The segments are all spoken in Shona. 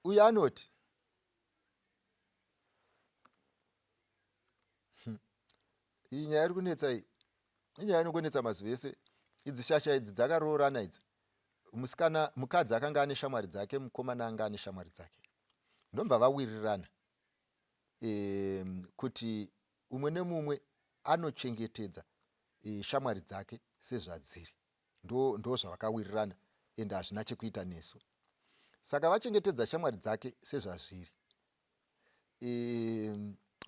uye anoti iyi nyaya iri kunetsa iyi inyaya inongonetsa mazuva ese. Idzi shasha idzi dzakaroorana idzi. Mukadzi akanga ane shamwari dzake, mukomana anga ane shamwari dzake, ndomva vawirirana kuti umwe nemumwe anochengetedza shamwari dzake sezvadziri. Ndo zvavakawirirana, ende hazvina chekuita nesu. Saka vachengetedza shamwari dzake sezvazviri,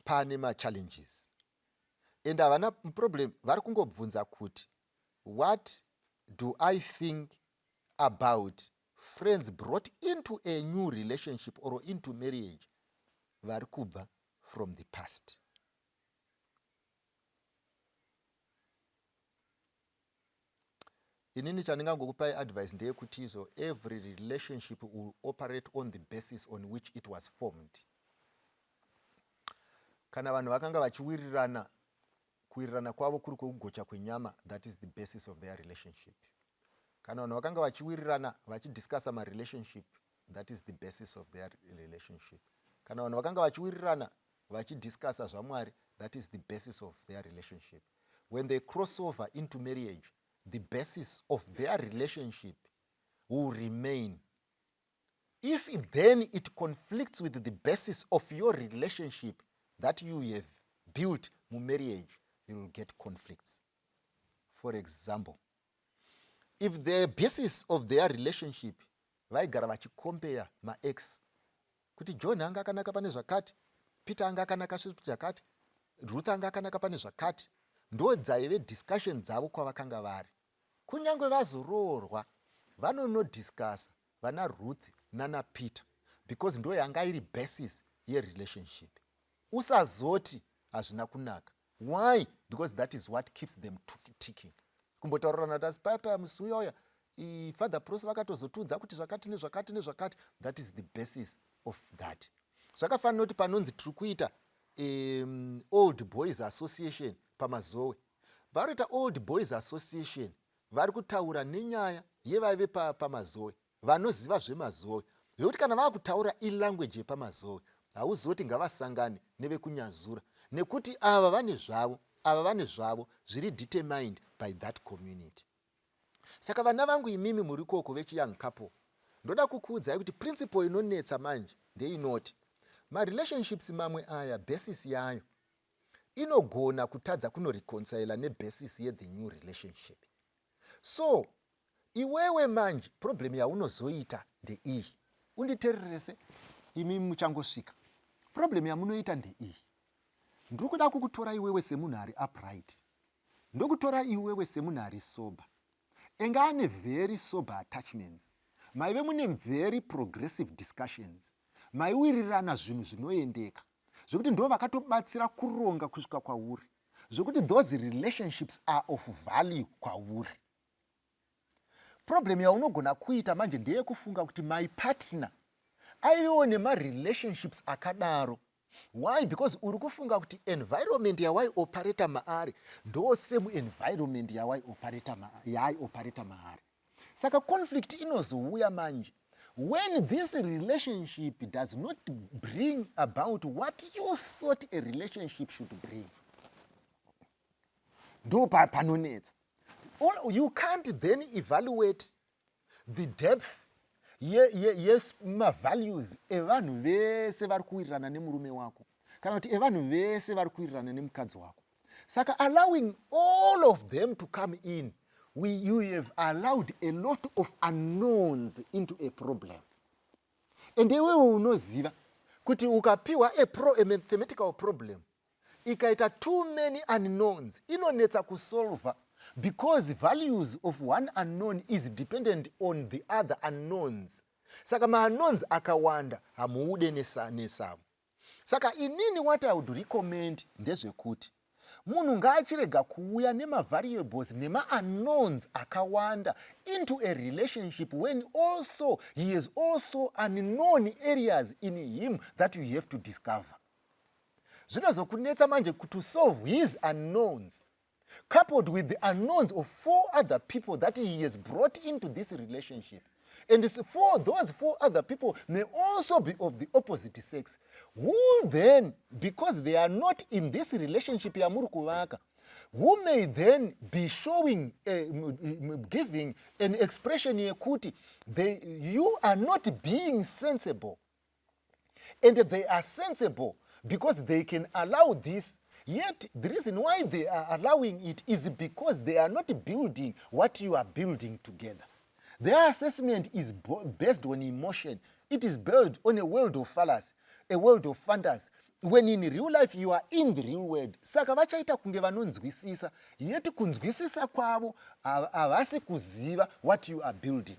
pane machallenges, ende havana problem. Vari kungobvunza kuti what do I think about friends brought into a new relationship or into marriage, vari kubva from the past. Inini chandingangokupai advice ndeyekuti izvo, every relationship will operate on the basis on which it was formed. Kana vanhu vakanga vachiwirirana, kuwirirana kwavo kuri kugocha kwenyama, that is the basis of their relationship. Kana vanhu vakanga vachiwirirana vachidiscussa marelationship, that is the basis of their relationship. Kana vanhu vakanga vachiwirirana vachidiscussa zvamwari, that is the basis of their relationship. When they cross over into marriage, the basis of their relationship will remain. If then it conflicts with the basis of your relationship that you have built in marriage, you will get conflicts. For example, if the basis of their relationship vaigara vachicompare ma-ex, kuti John anga akanaka pane zvakati, Peter anga akanaka zvakati, Ruth anga akanaka pane zvakati, ndo dzaive discussion dzavo kwavakanga vari. Kunyange vazoroorwa vanonodiscussa vana Ruth nana Peter, because ndo yanga iri basis yerelationship. Usazoti hazvina kunaka. Why? Because that is what keeps them ticking. Kumbotaurirana tasi paya musi uya Father Prosa vakatozotudza kuti zvakati nezvakati nezvakati, that is the basis of that. Zvakafanira kuti panonzi tiri kuita Old Boys Association pamazowe, varita Old Boys Association vari kutaura nenyaya yevaive pamazowe, vanoziva zvemazowe, vekuti kana vava kutaura ilanguage yepamazowe hauzoti ngavasangane nevekunyazura, nekuti ava vane zvavo zviri determined by that community. Saka vana vangu imimi muri koko vechiyoung couple, ndoda kukuudzai kuti principle inonetsa manje ndeinoti marelationships mamwe aya basis yayo inogona kutadza kunoreconcile nebasis yethe new relationship. So iwewe manje problem yaunozoita ndeiyi, unditererese imi muchangosvika. Problem yamunoita ndeiyi, ndiri kuda kukutora iwewe semunhu ari upright, ndokutora iwewe semunhu ari sober, enga ane very sober attachments, maive mune very progressive discussions, maiwirirana zvinhu zvinoendeka, zvokuti ndo vakatobatsira kuronga kusvika kwauri, zvokuti those relationships are of value kwauri. Problem yaunogona kuita manje ndeyekufunga kuti my partner aivewo nemarelationships akadaro. Why? Because uri kufunga kuti environment yawai operata maari ndo same environment yawai operata maari. Saka conflict inozouya manje when this relationship does not bring about what you thought a relationship should bring. Ndo panonetsa. You can't then evaluate the depth yes ma-values evanhu vese vari kuwirirana nemurume wako, kana kuti evanhu vese vari kuwirirana nemukadzi wako. Saka allowing all of them to come in, you have allowed a lot of unknowns into a problem. And iwewe unoziva kuti ukapiwa a mathematical problem ikaita too many unknowns inonetsa kusolva, because values of one unknown is dependent on the other unknowns. Saka ma-unknowns akawanda hamuude nesamo. Saka inini what I would recommend ndezvekuti munhu ngaachirega kuuya nema-variables nema-unknowns akawanda into a relationship when also he has also unknown areas in him that you have to discover. Zvinozokunetsa manje to solve his unknowns coupled with the unknowns of 4 other people that he has brought into this relationship. And those 4 other people may also be of the opposite sex, who then, because they are not in this relationship yamuri kuvaka, who may then be showing, giving an expression yekuti you are not being sensible. And they are sensible because they can allow this. Yet the reason why they are allowing it is because they are not building what you are building together. Their assessment is based on emotion. It is built on a world of fallacy, a world of fantasy. When in real life you are in the real world. Saka vachaita kunge vanonzwisisa, yet kunzwisisa kwavo havasi kuziva what you are building.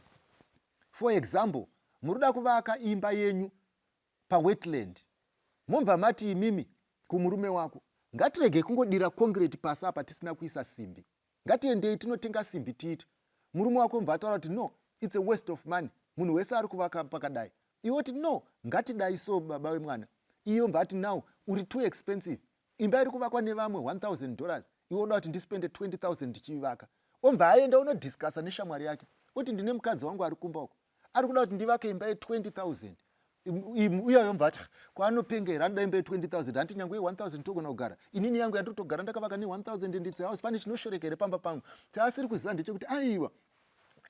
For example, muruda kuvaka imba yenyu pawetland. Momva mati imimi kumurume wako, ngatirege kungodira concrete pasi apa tisina kuisa simbi. Ngatiendei tinotenga simbi tiite. Murume wako mvataura kuti no, it's a waste of money. Munhu wese ari kuvaka pakadai. Iwe kuti no, ngatidai so baba wemwana. Iyo mvati now uri too expensive. Imba iri kuvakwa nevamwe $1,000. Iwe unoda kuti ndispende 20,000 ndichivaka. Omva aenda unodiscussa neshamwari yake. Kuti ndine mukadzi wangu ari kumba uko. Ari kuda kuti ndivake imba ye20,000. Uyayo mvati kwaanopengera anoda imba ye20,000 hanti nyangwe ye1,000 togona kugara. Inini yangu yandotogara ndakavaka ne1,000 nditse house pane chinoshorekere pamba pangu. Taasiri kuziva ndechekuti aiwa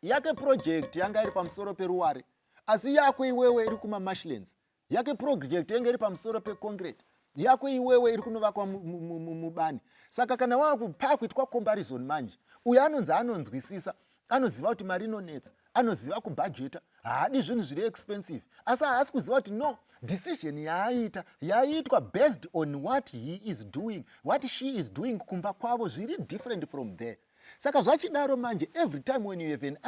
yake project yanga iri pamusoro peruware, asi yako iwewe iri kuma-marshlands. Yake project yanga iri pamusoro peconcrete, yako iwewe iri kunovakwa mubani. Saka kana wakuitwa comparison manje, uyo anonzwisisa, anoziva kuti mari inonetsa, anoziva kubhajeta, haadi zvinhu zviri expensive, asi haasi kuziva kuti no, decision yaitwa based on what he is doing, what she is doing kumba kwavo zviri different from there. Saka zvachidaro manje, every time when you have an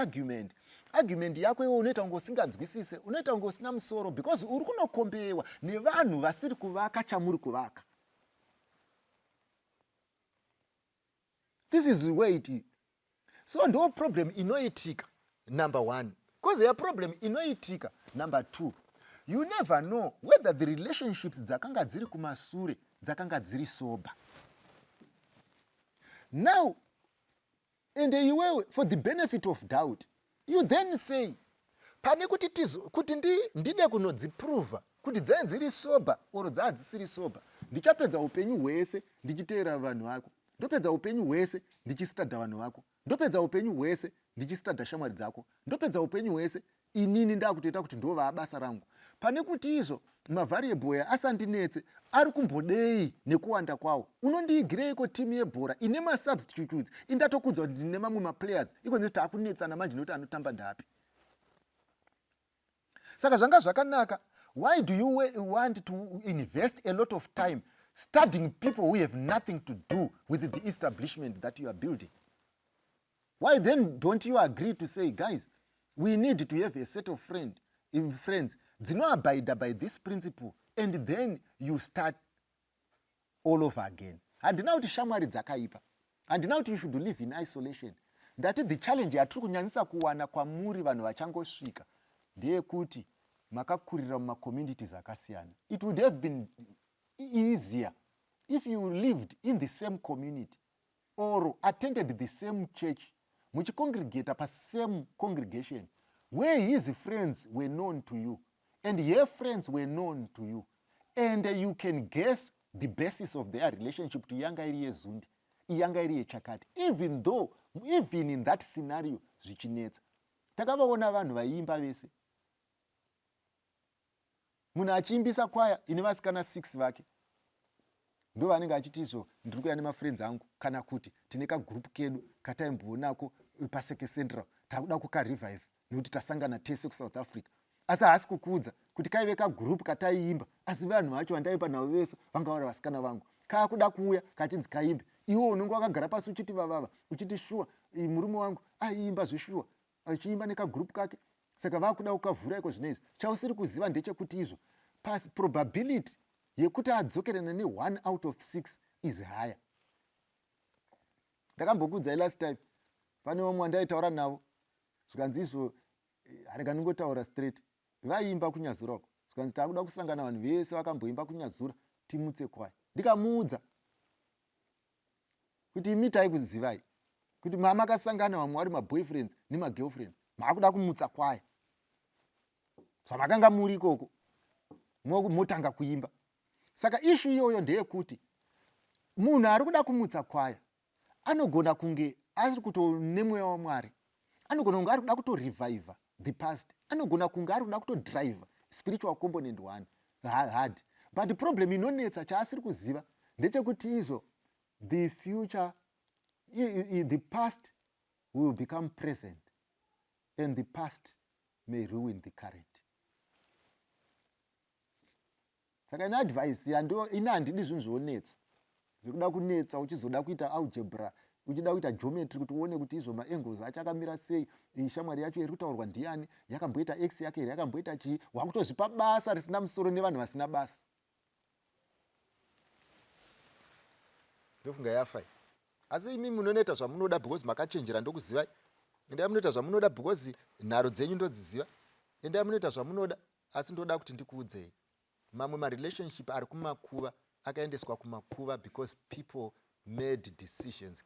argument yako iwe unoita kunge usinganzwisise, unoita kunge usina musoro, because uri kunokombewa nevanhu vasiri kuvaka chamuri kuvaka. This is the way it is. So ndo problem inoitika, number 1. Because your problem inoitika, number 2. You never know whether the relationships dzakanga dziri kumasure dzakanga dziri sober. Now, and iwewe, for the benefit of doubt, you then say, pane kuti ndide kunodziprova kuti dzai dziri sober or dzaa dzisiri sober, ndichapedza upenyu hwese ndichiteera vanhu vako, ndopedza upenyu hwese ndichistadha vanhu vako, ndopedza upenyu hwese ndichistadha shamwari dzako, ndopedza upenyu hwese inini ndakutoita kuti ndova basa rangu. Pane kuti izvo mavariable asandinetse ari kumbodei nekuwanda kwawo. Unondiigireiko timu yebhora ine masubstitutes indatokudza kuti ndine mamwe maplayers ikonze kuti akunetsana manje nokuti anotamba ndapi. Saka zvanga zvakanaka, why do you want to invest a lot of time studying people who have nothing to do with the establishment that you are building? Why then don't you agree to say, guys, we need to have a set of friends dzinoabide by this principle, and then you start all over again. Handina kuti shamwari dzakaipa, handina kuti you should live in isolation. That is the challenge yatiri kunyanyisa kuwana kwamuri vanhu vachangosvika ndeyekuti makakurira mumacommunities akasiyana. It would have been easier if you lived in the same community or attended the same church, muchicongregate pa same congregation, where his friends were known to you and your friends were known to you, and you can guess the basis of their relationship to yanga iri yezundi, yanga iri yechakati. Even in that scenario zvichinetsa. Takavaona vanhu vaimba vese, munhu achiimbisa kwaya ine vasikana 6 vake, ndo vanenge achiti izvo ndiri kuya nemafriends angu, kana kuti tine kagroup kedu kataimbonako paseke central takuda kukarevive nekuti tasangana tese kuSouth Africa. Asi haasi kukuudza kuti kaive kagroup kataiimba, asi vanhu vacho vandaimba navo vese vanga vari vasikana vangu. Kakuda kuuya kachinzi kaimbe, iwe unenge wakagara pasi uchiti vavava, uchiti shuwa murume wangu aiimba zveshuwa, achiimba nekagroup kake, saka vakuda kukavhura iko zvinezvi. Chausiri kuziva ndechekuti izvo probability yekuti adzokerana ne1 out of 6 is higher. Ndakambokuudzai last time, pane vamwe wandaitaura navo, zvikanzi izvo hareka ningotaura straight, vaimba kunyazura uko, zvikanzi takuda kusangana vanhu vese vakamboimba kunyazura timutse kwaya. Ndikamuudza kuti imi taikuzivai kuti makasangana vamwe vari maboyfriends nemagirlfriends, makuda kumutsa kwaya. zvamakanga muri ikoko motanga kuimba. Saka ishu iyoyo ndeyekuti munhu ari kuda kumutsa kwaya anogona kunge ari kutone mweya waMwari, anogona kunge ari kuda kutorevivha the past, anogona kunge ari kuda kutodrive spiritual component one hard. But problem inonetsa chaasiri kuziva ndechekuti izvo the future, the past will become present and the past may ruin the current. Saka ina advice ina handidi zvinhu zvonetsa zvikuda kunetsa uchizoda kuita algebra, uchida kuita geometry kuti uone kuti izvo maangles acho akamira sei, shamwari yacho iri kutaurwa ndiani, yakamboita x yake here, yakamboita chii, wakutozvipa basa risina musoro nevanhu vasina basa. Ndofunga yafai. Asi imi munoita zvamunoda because makachenjera ndokuziva. Endai munoita zvamunoda because nharo dzenyu ndodziziva. Endai munoita zvamunoda, asi ndoda kuti ndikuudzei. Mamwe marelationship ari kumakuva akaendeswa kumakuva because people made decisions